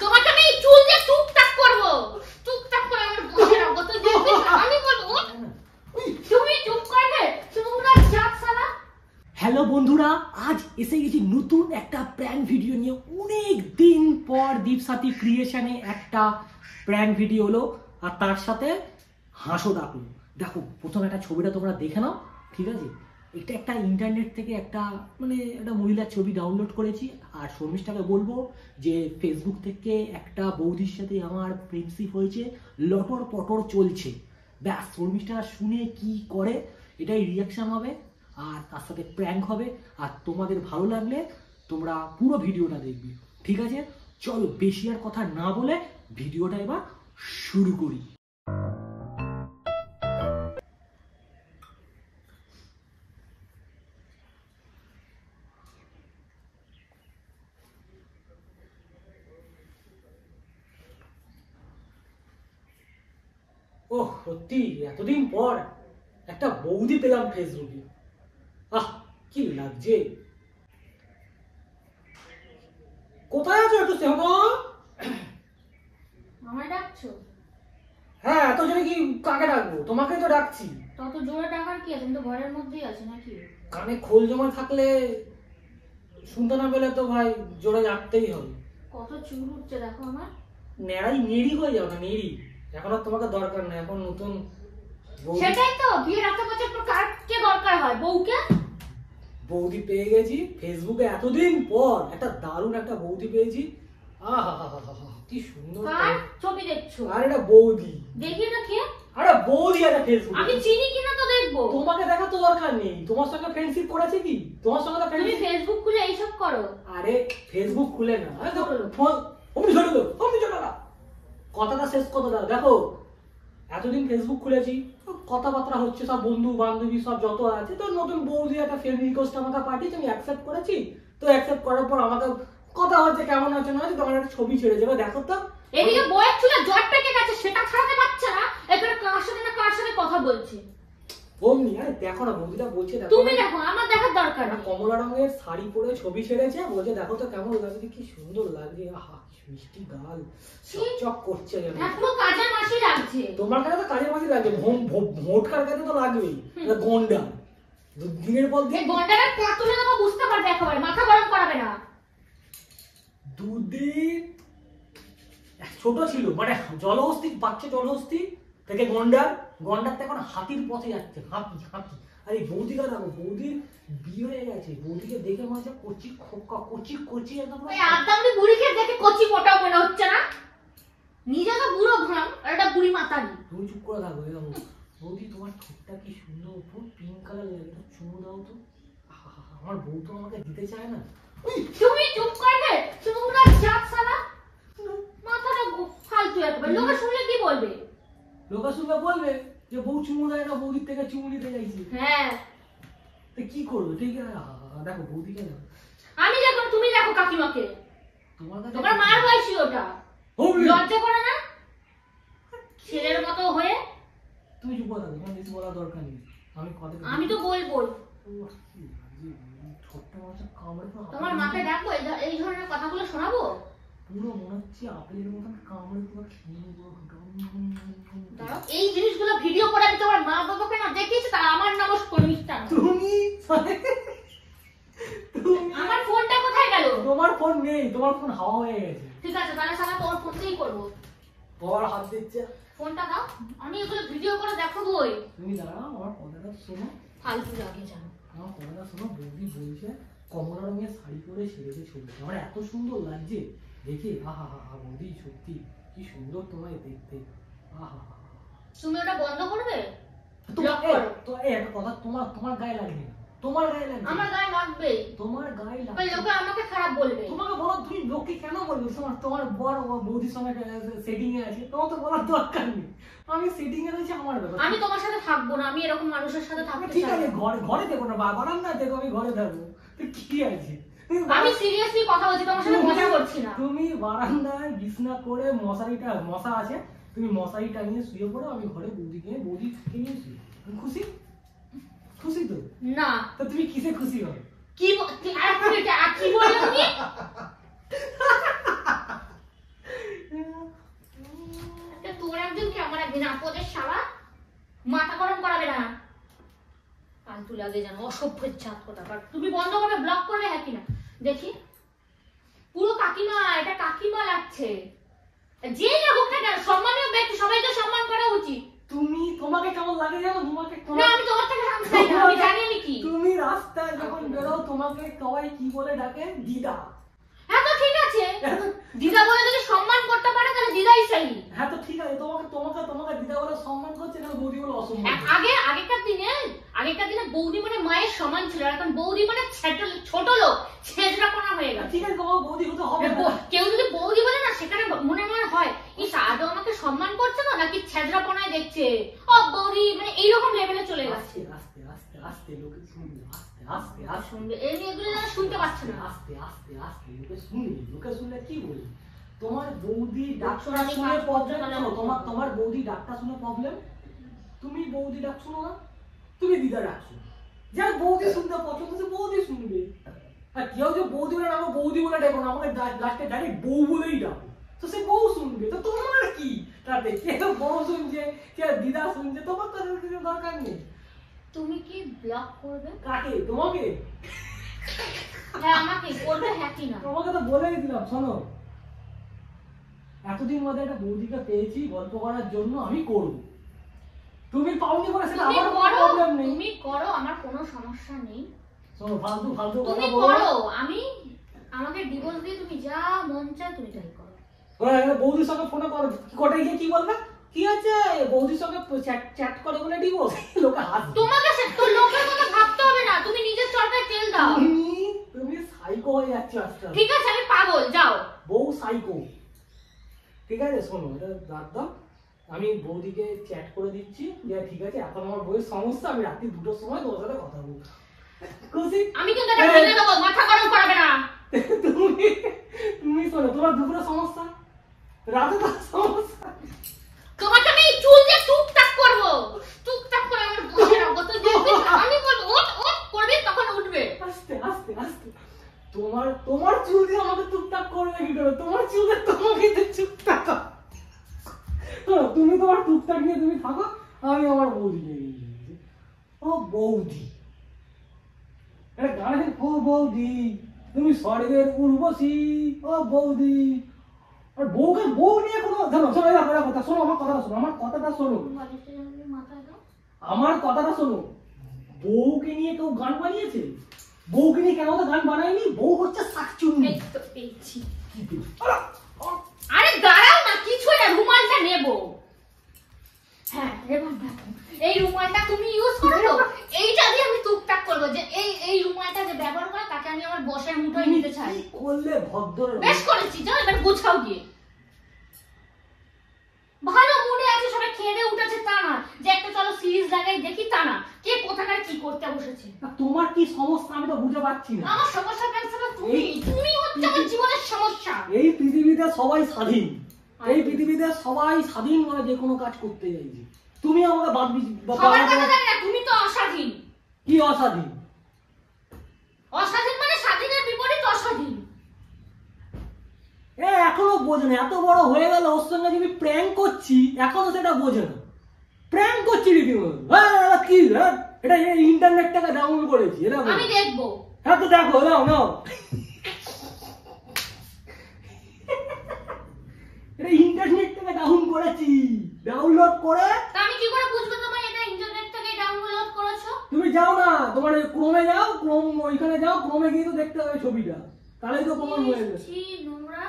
তোমাকে আমি চুল দিয়ে টুকটাক করব, টুকটাক করে আমার বসে রাখবো। তো দেখবি আমি বলবো তুমি চুপ করবে, তোমরা জাত সালা। হ্যালো বন্ধুরা, আজ এসে গেছি নতুন একটা প্র্যাঙ্ক ভিডিও নিয়ে। অনেক দিন পর দীপসাথী ক্রিয়েশনে একটা প্র্যাঙ্ক ভিডিও হলো, আর তার সাথে হাসো ডাকলো। দেখো প্রথমে একটা ছবিটা তোমরা দেখে নাও, ঠিক আছে? এটা একটা ইন্টারনেট থেকে একটা একটা মহিলার ছবি ডাউনলোড করেছি। আর শর্মিষ্ঠাকে বলবো যে ফেসবুক থেকে একটা বৌদির সাথে আমার ফ্রেন্ডশিপ হয়েছে, লটর পটর চলছে। ব্যাস, শর্মিষ্ঠা শুনে কি করে এটাই রিয়াকশন হবে, আর তার সাথে প্র্যাঙ্ক হবে। আর তোমাদের ভালো লাগলে তোমরা পুরো ভিডিওটা দেখবে, ঠিক আছে? চলো বেশি আর কথা না বলে ভিডিওটা এবার শুরু করি। ওহ সত্যি এতদিন পর একটা বৌদি পেলাম ফেসবুকে, আহ কি লাগছে। কোথায় আছো একটু শ্যামা? আমায় ডাকছো? হ্যাঁ, এত জোরে কি কাকে ডাকবো? তোমাকেই তো ডাকছি। তত জোরে ডাকার কি আছে? তো ঘরের মধ্যেই আছে নাকি? কানে খোল জমা থাকলে শুনতে না পেলে তো ভাই জোরে ডাকতেই হবে। কত চুল উঠছে দেখো আমার। নেড়াই নেড়ি হয়ে যাও না, নেড়ি। এখন আর তোমাকে দরকার নেই, এখন নতুন সেটাই তো, বিয়ের এত বছর পর কার কে দরকার হয়? বউকে বৌদি পেয়ে গেছি ফেসবুকে, এতদিন পর একটা দারুণ একটা বৌদি পেয়েছি। আহা কি সুন্দর। কার ছবি দেখছো? আর এটা বৌদি। দেখি না কে? আরে বৌদি আছে ফেসবুকে। আমি চিনি কিনা তো দেখবো। তোমাকে দেখা তো দরকার নেই, তোমার সঙ্গে ফ্রেন্ডশিপ করেছে কি? তোমার সঙ্গে তুমি ফেসবুক খুলে এইসব করো? আরে ফেসবুক খুলে না, আরে দেখো ফোন অমনি ঝরে দাও, অমনি ঝরে দাও। কথাটা শেষ কথাটা দেখো, এতদিন ফেসবুক খুলেছি, কথাবার্তা হচ্ছে, সব বন্ধু বান্ধবী সব যত আছে, তো নতুন বৌদি একটা ফ্রেন্ড রিকোয়েস্ট আমাকে পাঠিয়েছে, আমি অ্যাকসেপ্ট করেছি। তো অ্যাকসেপ্ট করার পর আমাকে কথা হচ্ছে কেমন আছে না আছে, তোমার একটা ছবি ছেড়ে যাবে, দেখো তো। এদিকে বয়ের চুলে জট পেকে গেছে, সেটা ছাড়াতে পারছে না, এখানে কার সাথে না কার সাথে কথা বলছে। অমনি, আরে দেখো না বৌদিটা বলছে, দেখো তুমি দেখো, আমার দেখার দরকার না। নেই। কমলা রঙের শাড়ি পরে ছবি ছেড়েছে, বলছে দেখো তো কেমন লাগছে, কি সুন্দর লাগছে। আহা কি মিষ্টি গাল, চকচক করছে। এখনো কাজের মাসি লাগছে। তোমার কাছে তো কাজের মাঝে লাগবে, ভোটকার কাছে তো লাগবেই। গন্ডা দিনের পর দিন গন্ডাটা পা তুলে দেবো, বুঝতে পারবে একেবারে, মাথা গরম করাবে না। দুদিন ছোট ছিল, জলহস্তি, বাচ্চা জলহস্তি থেকে গন্ডার তো এখন হাতির পথে যাচ্ছে, হাতি। আর এই বৌদিকা দেখো, বৌদির বিয়ে হয়ে গেছে, বৌদিকে দেখে মনে হচ্ছে কচি খোকা, কচি একদম। আদামনি বুড়িকে দেখে কচি মোটাও মনে হচ্ছে না? নিজে তো বুড়ো ঘাম, আর একটা বুড়ি মাতারি। তুমি চুপ করে থাকো। এরকম বৌদি তোমার ঠোঁটটা কি সুন্দর, পুরো পিঙ্ক কালার লাগে, এটা চুমু দাও তো। আমার বউ তো আমাকে দিতে চায় না। তুমি চুপ করবে, তোমরা জাত সালা। মাথাটা ফালতু একেবারে। লোকে শুনলে কি বলবে? লোকে শুনলে বলবে যে বউ চুমু দেয় না, বৌদির থেকে চুমু নিতে চাইছি। হ্যাঁ, তো কি করবো? ঠিক আছে, দেখো বৌদিকে দেখো। আমি দেখো, তুমি দেখো কাকিমাকে। তোমার মার বয়সী ওটা, লজ্জা করে না? ছেলের মতো হয়ে। তুমি চুপ করে থাকো, তোমার বেশি বলার দরকার নেই। আমি তো বলবো। ছোট্ট মাথা কামড়ে তোমার মাকে ডাকবো, এই ধরনের কথাগুলো শোনাবো? পুরো মনে হচ্ছে আপেলের মতন কামড়ে পুরো খেয়ে নেবো। এই জিনিসগুলো ভিডিও করে আমি তোমার মা বাবাকে না দেখিয়েছি, তা আমার নাম শর্মিষ্ঠা। তুমি আমার ফোনটা কোথায় গেল? তোমার ফোন নেই, তোমার ফোন হাওয়া হয়ে গেছে। ঠিক আছে, তাহলে সারা তোমার ফোন থেকেই করবো। বাবার হাত দিচ্ছে। ফোনটা দাও, আমি এগুলো ভিডিও করে দেখাবোই। তুমি দাঁড়াও, আমার কথাটা শোনো। ফালতু লাগে জানো। আমার কথাটা শোনো। বৌদি বলছে কমলা রঙের শাড়ি পরে ছেড়েছে ছবি, আমার এত সুন্দর লাগছে দেখে। আহা বৌদি সত্যি কি সুন্দর তোমায় দেখতে। আহা তুমি ওটা বন্ধ করবে? তো একটা কথা, তোমার গায়ে লাগবে না, তোমার গায়ে লাগবে। আমার গায়ে লাগবে, তোমার গায়ে লাগবে। লোকে আমাকে খারাপ বলবে। তোমাকে বলো, তুমি লোককে কেন বলবে? তোমার বড় বৌদির সঙ্গে সেটিং এ আছে, তোমার তো বলার দরকার নেই। আমি সেটিং এ রয়েছে, আমার ব্যাপার। আমি তোমার সাথে থাকবো না, আমি এরকম মানুষের সাথে থাকতে চাই। ঠিক আছে, ঘরে দেখো না, বারান্দায় দেখো, আমি ঘরে থাকবো, কি আছে? আমি সিরিয়াসলি কথা বলছি, তোমার সাথে মজা করছি না। তুমি বারান্দায় বিছনা করে মশা আছে, তুমি মশারিটা নিয়ে শুয়ে পড়ো, আমি ঘরে বৌদিকে নিয়ে শুয়ে। খুশি? খুশি তো না। তো তুমি কিসে খুশি হবে? কি বললে তুমি? ফালতু লাগে জানো, অসভ্যের জাত কোথাকার। তুমি বন্ধ করবে, ব্লক করবে, হ্যাঁ কিনা দেখি। পুরো কাকিমা, এটা কাকিমা লাগছে। যে হোক না কেন, সম্মানীয় ব্যক্তি, সবাইকে সম্মান করা উচিত। তুমি তোমাকে কেমন লাগে জানো? তোমাকে না, আমি তোমার থেকে চাই না, আমি জানি আমি কি। তুমি রাস্তায় যখন বেরো তোমাকে সবাই কি বলে ডাকে? দিদা। হ্যাঁ তো ঠিক আছে, দিদা বলে যদি সম্মান করতে পারে তাহলে দিদাই চাই। হ্যাঁ তো ঠিক আছে, তোমাকে তোমাকে তোমাকে দিদা বলে সম্মান করছে না, বৌদি বলে অসম্মান। আগেকার দিনে বৌদি মানে মায়ের সমান ছিল, আর এখন বৌদি মানে ছোট লোক, ছেঁচড়াপনা হয়ে গেছে। ঠিক আছে, তোমাকে বৌদি হতে হবে না। কেউ যদি বৌদি বলে না, সেখানে মনে মনে হয় ইস আদৌ আমাকে সম্মান করছে না নাকি ছেঁচড়াপনায় দেখছে, ও বৌদি মানে এইরকম লেভেলে চলে গেছে। আস্তে আস্তে আস্তে লোকে শুনবে, আস্তে আস্তে আস্তে শুনবে, এগুলো যেন শুনতে পাচ্ছে না। আস্তে আস্তে আস্তে লোকে শুনবে, লোকে শুনলে কি বলবে? তোমার বৌদি ডাক্তার শুনে প্রবলেম, তোমার বৌদি ডাক্তার শুনে প্রবলেম, তুমি বৌদি ডাক শুনো না, তুমি দিদা ডাক শুনো। যার বৌদি শুনতে পছন্দ সে বৌদি শুনবে। আর কেউ যে বৌদি বলে আমাকে বৌদি বলে ডাকো না, আমাকে লাস্টে ডাইরেক্ট বউ বলেই ডাকো, তো সে বউ শুনবে। তো তোমার কি তাতে? কেউ বউ শুনছে, কেউ দিদা শুনছে, তোমার তো কিছু দরকার নেই। তুমি কি ব্লক করবে? কাকে? তোমাকে? হ্যাঁ আমাকে করবে, হ্যাঁ কি না? তোমাকে তো বলেই দিলাম, শোনো, এতদিন মধ্যে একটা বৌদিকে পেয়েছি গল্প করার জন্য, আমি করব। তুমি পাওনি বলে সেটা আমার কোনো প্রবলেম নেই। তুমি করো, আমার কোনো সমস্যা নেই। শোনো, ফালতু ফালতু কথা তুমি বলো। করো, আমাকে ডিভোর্স দিয়ে তুমি যা মন চায় তুমি তাই করো। বৌদির সঙ্গে ফোনে করো, কোটায় গিয়ে কি বলবে? কি আছে বৌদির সঙ্গে চ্যাট করে বলে ডিভোর্স? লোকে হাসবে। তোমাকে তো লোকের কথা ভাবতে হবে না, তুমি নিজের চরকায় তেল দাও। তুমি সাইকো হয়ে যাচ্ছ আস্তে আস্তে। ঠিক আছে, আমি পাগল, যাও। বউ সাইকো। ঠিক আছে, শোনো, এটা রাখ দাও, আমি বৌদিকে চ্যাট করে দিচ্ছি যে ঠিক আছে এখন আমার বউয়ের সমস্যা, আমি রাত্রি 2টোর সময় তোমার সাথে কথা বলবো। খুশি? আমি কিন্তু এটা বলে দেবো, মাথা গরম করাবে না। তুমি শোনো, তোমার দুপুরে সমস্যা, রাতে তো সমস্যা। তোমাকে আমি চুল দিয়ে টুকটাক করবো, টুকটাক করে আমার বসে রাখবো, তো দেখবি আমি বলবো ওঠ ওঠ করবি, তখন উঠবে। আস্তে আস্তে আস্তে। তোমার চুল দিয়ে আমাকে টুকটাক করবে কি করে? তোমার চুল দিয়ে তোমাকে টুকটাক। তুমি তোমার টুকটাক নিয়ে তুমি থাকো, আমি আমার বৌদি নিয়ে নিয়েছি। ও বৌদি, এটা গানে, ও বৌদি তুমি স্বর্গের উর্বশী, ও বৌদি। আর বউকে বউ নিয়ে কোনো ধরো, শোনো কথা শোনো, আমার কথাটা শোনো, আমার কথাটা শোনো, আমার কথাটা শোনো। বউকে নিয়ে কেউ গান বানিয়েছে? বউকে নিয়ে কেন তো গান বানায়নি? বউ হচ্ছে শাকচুন্নি। আরে দাঁড়াও না, কিছু না, রুমালটা নেবো। হ্যাঁ এবার দেখো, এই রুমালটা তুমি ইউজ করো তো, এইটা দিয়ে আমি টুকটাক করবো, যে এই রুমালটা যে ব্যবহার করে তাকে আমি আমার বসের মুঠোয় নিতে চাই। করলে ভদ্র, বেশ করেছি, যাও এবার গোছাও গিয়ে। ভালো মুডে আছে, সবাই খেয়ে দিয়ে উঠেছে তা না, যে একটা চলো সিরিজ লাগাই দেখি তা না, কে কোথাকার কি করতে বসেছে। তোমার কি সমস্যা আমি তো বুঝতে পারছি না। আমার সমস্যা ক্যান্সার তুমি হচ্ছে আমার জীবনের সমস্যা। এই পৃথিবীতে সবাই স্বাধীন, এই পৃথিবীতে সবাই স্বাধীন মানে যে কোনো কাজ করতে চাইছে। তুমি আমাকে বাদ সবার কথা জানি না, তুমি তো অস্বাধীন। কি অস্বাধীন? অস্বাধীন মানে স্বাধীনের বিপরীত অস্বাধীন। এখনো বোঝে না, এত বড় হয়ে গেল, ওর সঙ্গে যদি প্র্যাঙ্ক করছি এখনো সেটা বোঝে না। প্র্যাঙ্ক করছি রীতিমতো। কি এটা ইন্টারনেট থেকে ডাউনলোড করেছি, এটা আমি দেখবো। হ্যাঁ তো দেখো, নাও নাও, এটা ইন্টারনেট থেকে ডাউন করেছি, ডাউনলোড করে। আমি কি করে বুঝবো তোমার এটা ইন্টারনেট থেকে ডাউনলোড করেছো? তুমি যাও না, তোমার ক্রোমে যাও, ক্রোম ওইখানে যাও, ক্রোমে গিয়ে তো দেখতে হবে ছবিটা, তাহলেই তো প্রমাণ হয়ে যাবে। কি নোংরা।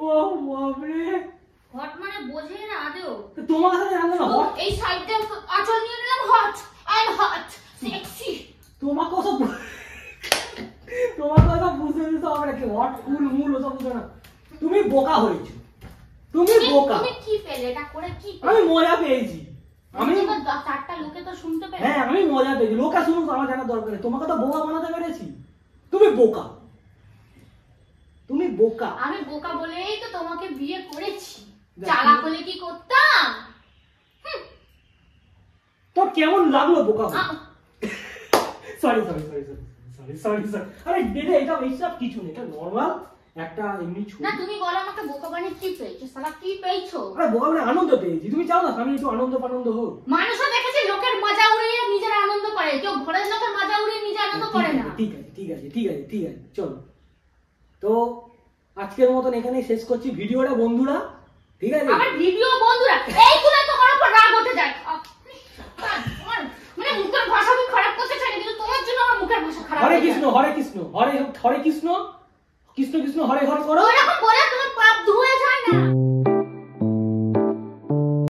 ও বাপরে, হট মানে বোঝে না আদেও। তোমার সাথে জানলে না, এই সাইডে আঁচল নিয়ে নিলাম, হট আই হট সেক্সি। তোমাকে ওসব বুঝতে দিতে হবে নাকি? হট কুল মূল ওসব বুঝে না। তুমি বোকা হয়েছো, তুমি বোকা। তুমি কি পেলে এটা করে? কি আমি মজা পেয়েছি, আমি চারটা লোকে তো শুনতে পেলে। হ্যাঁ আমি মজা পেয়েছি, লোকে শুনুক, আমার জানার দরকার নেই। তোমাকে তো বোকা বানাতে পেরেছি, তুমি বোকা, তুমি বোকা। আমি বোকা বলেই তো তোমাকে বিয়ে করেছি, চালাক হলে কি করতাম? তোর কেমন লাগলো বোকা? Sorry sorry sorry sorry sorry sorry sorry. আরে ডেডে, এটা এইসব কিছু নেই, এটা নর্মাল, একটা এমনি ছবি। না তুমি বলো আমাকে বোকা বানিয়ে কি পেয়েছো শালা, কি পেয়েছো? আরে বোকা মানে আনন্দ পেয়েছি, তুমি চাও না আমি একটু আনন্দ হোক? মানুষও দেখেছে লোকের মজা উড়িয়ে নিজের আনন্দ করে, কেউ ঘরের লোকের মজা উড়িয়ে নিজে আনন্দ করে না। ঠিক আছে চলো। তো আজকের মতন এখানেই শেষ করছি ভিডিওটা বন্ধুরা, ঠিক আছে? আমার ভিডিও বন্ধুরা এইগুলো তোমার উপর রাগ উঠে যায়, মানে মুখের ভাষা আমি খারাপ করতে চাই না, কিন্তু তোমার জন্য আমার মুখের ভাষা খারাপ। হরে কৃষ্ণ কৃষ্ণ কৃষ্ণ হরে হরে করো। ওরকম বলে তোমার পাপ ধুয়ে